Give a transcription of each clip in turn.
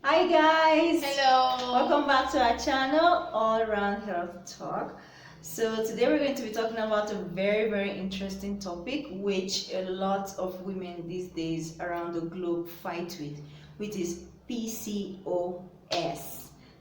Hi guys! Hello. Welcome back to our channel, All Around Health Talk. So today we're going to be talking about a very interesting topic which a lot of women these days around the globe fight with, which is PCOS.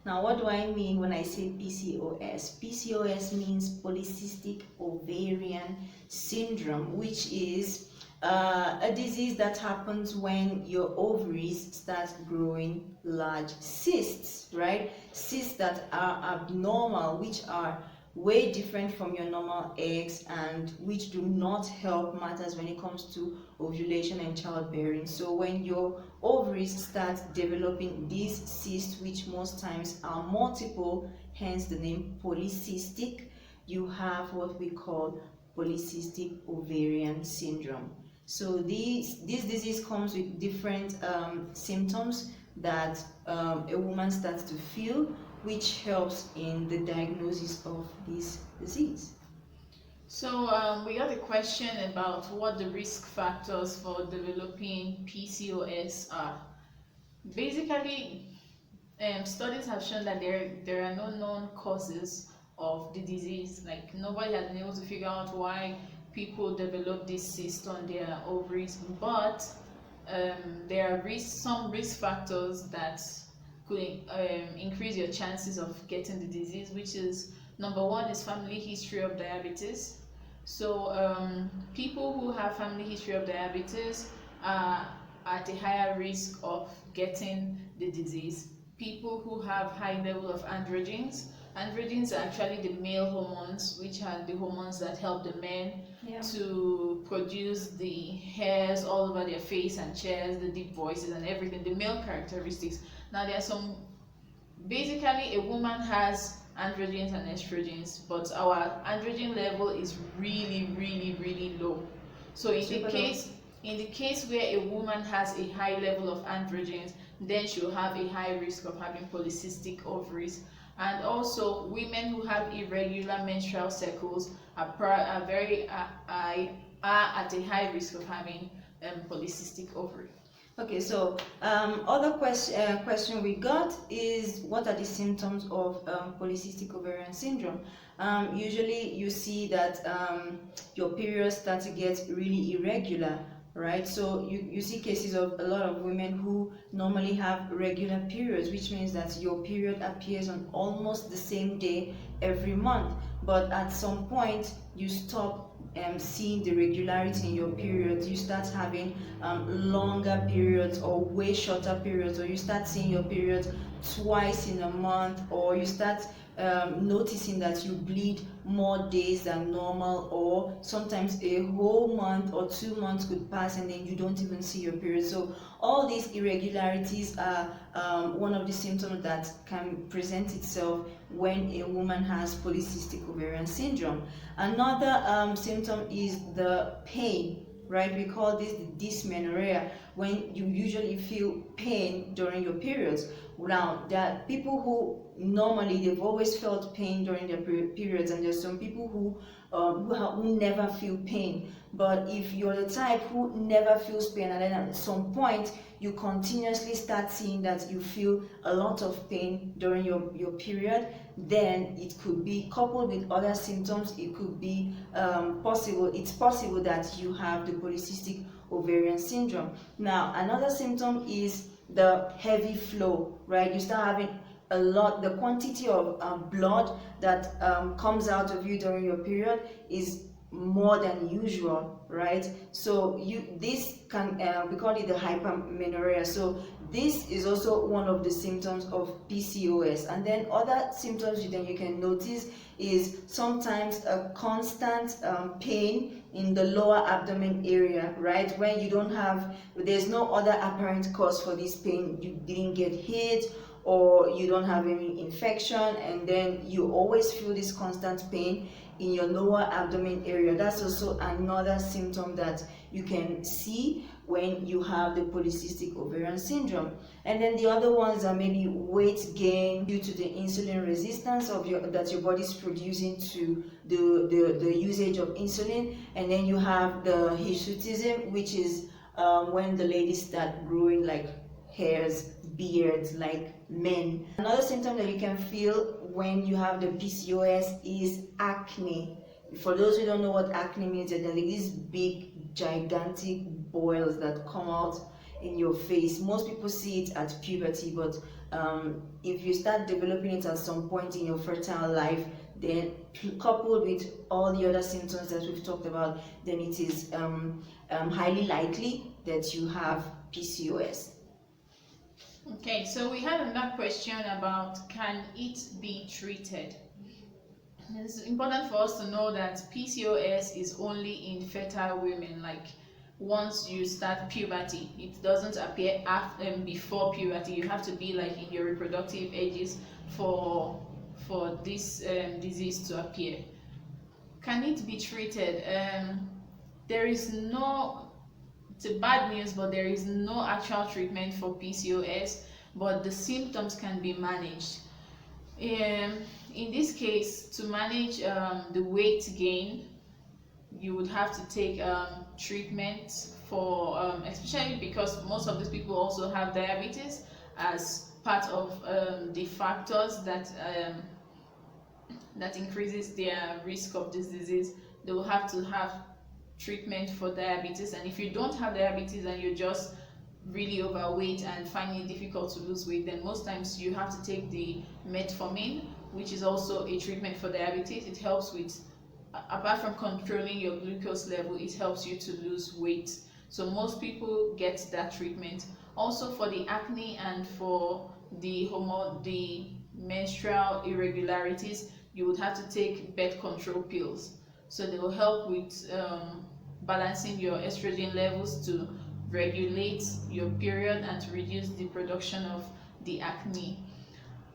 Now what do I mean when I say PCOS? PCOS means Polycystic Ovarian Syndrome, which is a disease that happens when your ovaries start growing large cysts, right? Cysts that are abnormal, which are way different from your normal eggs and which do not help matters when it comes to ovulation and childbearing. So when your ovaries start developing these cysts, which most times are multiple, hence the name polycystic, you have what we call polycystic ovarian syndrome. So this disease comes with different symptoms that a woman starts to feel, which helps in the diagnosis of this disease. So we got a question about what the risk factors for developing PCOS are. Basically, studies have shown that there are no known causes of the disease. Like nobody has been able to figure out why people develop this cyst on their ovaries, but there are some risk factors that could increase your chances of getting the disease, which is number one is family history of diabetes. So people who have family history of diabetes are at a higher risk of getting the disease. People who have high level of androgens. Androgens are actually the male hormones, which are the hormones that help the men to produce the hairs all over their face and chest, the deep voices and everything, the male characteristics. Now there are some, basically a woman has androgens and estrogens, but our androgen level is really low. So in the case where a woman has a high level of androgens, then she'll have a high risk of having polycystic ovaries. And also women who have irregular menstrual cycles are at a high risk of having polycystic ovary. Okay, so other question we got is, what are the symptoms of polycystic ovarian syndrome? Usually you see that your periods start to get really irregular, right? So you see cases of a lot of women who normally have regular periods, which means that your period appears on almost the same day every month, but at some point you stop seeing the regularity in your periods. You start having longer periods or way shorter periods, or you start seeing your periods twice in a month, or you start noticing that you bleed more days than normal, or sometimes a whole month or 2 months could pass and then you don't even see your period. So all these irregularities are one of the symptoms that can present itself when a woman has polycystic ovarian syndrome. Another symptom is the pain, right? We call this the dysmenorrhea, when you usually feel pain during your periods. Now, there are people who normally they've always felt pain during their periods, and there's some people who never feel pain. But if you're the type who never feels pain and then at some point you continuously start seeing that you feel a lot of pain during your period, then it could be coupled with other symptoms. It could be it's possible that you have the polycystic ovarian syndrome. Now, another symptom is the heavy flow, right? You start having the quantity of blood that comes out of you during your period is more than usual, right? So this can we call it the hypermenorrhea. So this is also one of the symptoms of PCOS. And then other symptoms you can notice is sometimes a constant pain in the lower abdomen area, right? When there's no other apparent cause for this pain. You didn't get hit, or you don't have any infection, and then you always feel this constant pain in your lower abdomen area. That's also another symptom that you can see when you have the polycystic ovarian syndrome. And then the other ones are maybe weight gain due to the insulin resistance that your body is producing to the usage of insulin. And then you have the hirsutism, which is when the ladies start growing like hairs, beards like men. Another symptom that you can feel when you have the PCOS is acne. For those who don't know what acne means, there are these big gigantic boils that come out in your face. Most people see it at puberty, but if you start developing it at some point in your fertile life, then coupled with all the other symptoms that we've talked about, then it is highly likely that you have PCOS. Okay, so we had another question about, can it be treated? It's important for us to know that PCOS is only in fertile women. Like, once you start puberty, it doesn't appear after, before puberty. You have to be like in your reproductive ages for this disease to appear. Can it be treated? There is no, it's a bad news, but there is no actual treatment for PCOS, but the symptoms can be managed. In this case, to manage the weight gain, you would have to take treatment for, especially because most of these people also have diabetes as part of the factors that increases their risk of this disease. They will have to have treatment for diabetes, and if you don't have diabetes and you're just really overweight and finding it difficult to lose weight, then most times you have to take the metformin, which is also a treatment for diabetes. It helps with, apart from controlling your glucose level, it helps you to lose weight. So most people get that treatment. Also for the acne and for the menstrual irregularities, you would have to take birth control pills. So they will help with balancing your estrogen levels to regulate your period and to reduce the production of the acne.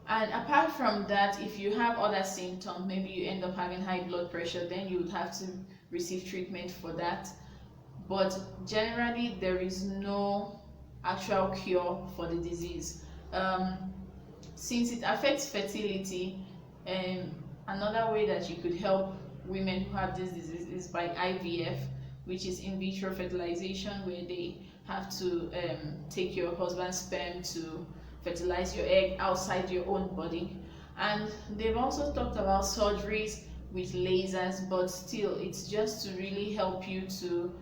And apart from that, if you have other symptoms, maybe you end up having high blood pressure, then you would have to receive treatment for that. But generally, there is no actual cure for the disease. Since it affects fertility, another way that you could help women who have this disease is by IVF, which is in vitro fertilization, where they have to take your husband's sperm to fertilize your egg outside your own body. And they've also talked about surgeries with lasers, but still, it's just to really help you to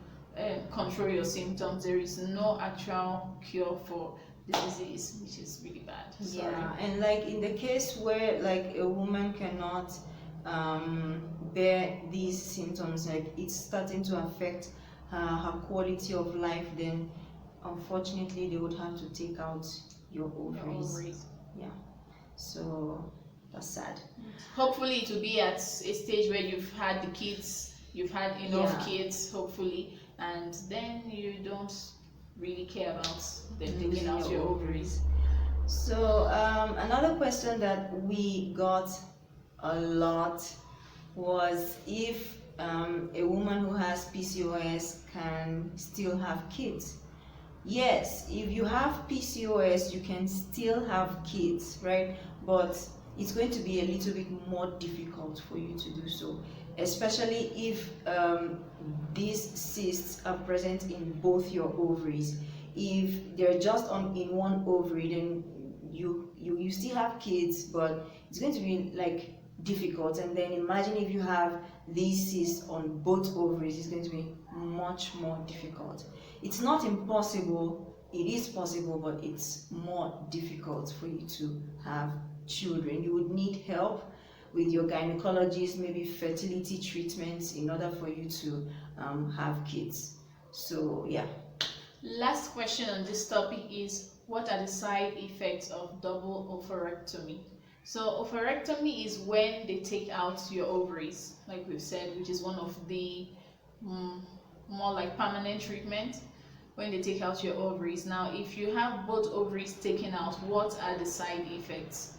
control your symptoms. There is no actual cure for the disease, which is really bad. Sorry. Yeah, and like in the case where like a woman cannot bear these symptoms, like it's starting to affect her quality of life, then unfortunately they would have to take out your ovaries. Yeah, so that's sad. Hopefully it will be at a stage where you've had the kids, you've had enough kids, hopefully, and then you don't really care about them taking out your ovaries. So another question that we got a lot was if a woman who has PCOS can still have kids. Yes, if you have PCOS, you can still have kids, right? But it's going to be a little bit more difficult for you to do so, especially if these cysts are present in both your ovaries. If they're just in one ovary, then you still have kids, but it's going to be like difficult. And then imagine if you have these cysts on both ovaries, it's going to be much more difficult. It's not impossible, it is possible, but it's more difficult for you to have children. You would need help with your gynecologist, maybe fertility treatments in order for you to have kids. So yeah. Last question on this topic is, what are the side effects of double ovarectomy? So ovarectomy is when they take out your ovaries, like we've said, which is one of the more like permanent treatment, when they take out your ovaries. Now, if you have both ovaries taken out, what are the side effects?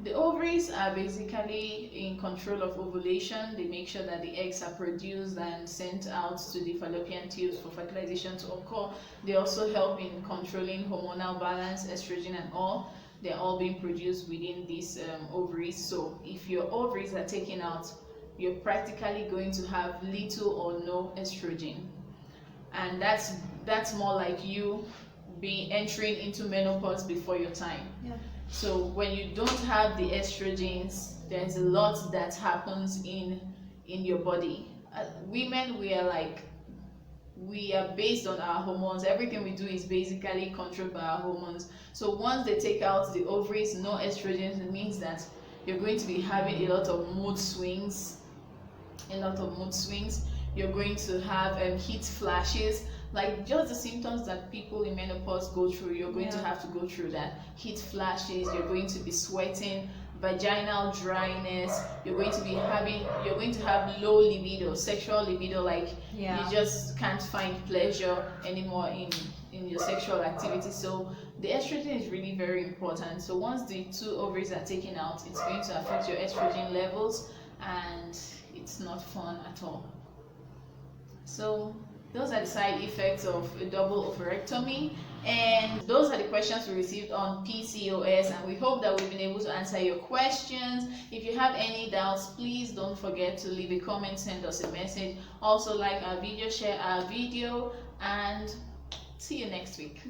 The ovaries are basically in control of ovulation. They make sure that the eggs are produced and sent out to the fallopian tubes for fertilization to occur. They also help in controlling hormonal balance, estrogen and all. They're all being produced within these ovaries. So if your ovaries are taken out, you're practically going to have little or no estrogen. And that's more like you being entering into menopause before your time. Yeah. So when you don't have the estrogens, there's a lot that happens in your body. Women, we are based on our hormones. Everything we do is basically controlled by our hormones. So once they take out the ovaries, no estrogens, it means that you're going to be having a lot of mood swings. You're going to have heat flashes, like just the symptoms that people in menopause go through. You're going to have to go through that. Heat flashes, you're going to be sweating, vaginal dryness, you're going to have low libido, sexual libido, like you just can't find pleasure anymore in your sexual activity. So the estrogen is really very important. So once the 2 ovaries are taken out, it's going to affect your estrogen levels, and it's not fun at all. So those are the side effects of a double ovarectomy, and those are the questions we received on PCOS, and we hope that we've been able to answer your questions. If you have any doubts, please don't forget to leave a comment, send us a message. Also, like our video, share our video, and see you next week.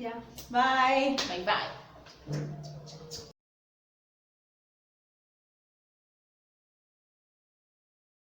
Bye. Bye.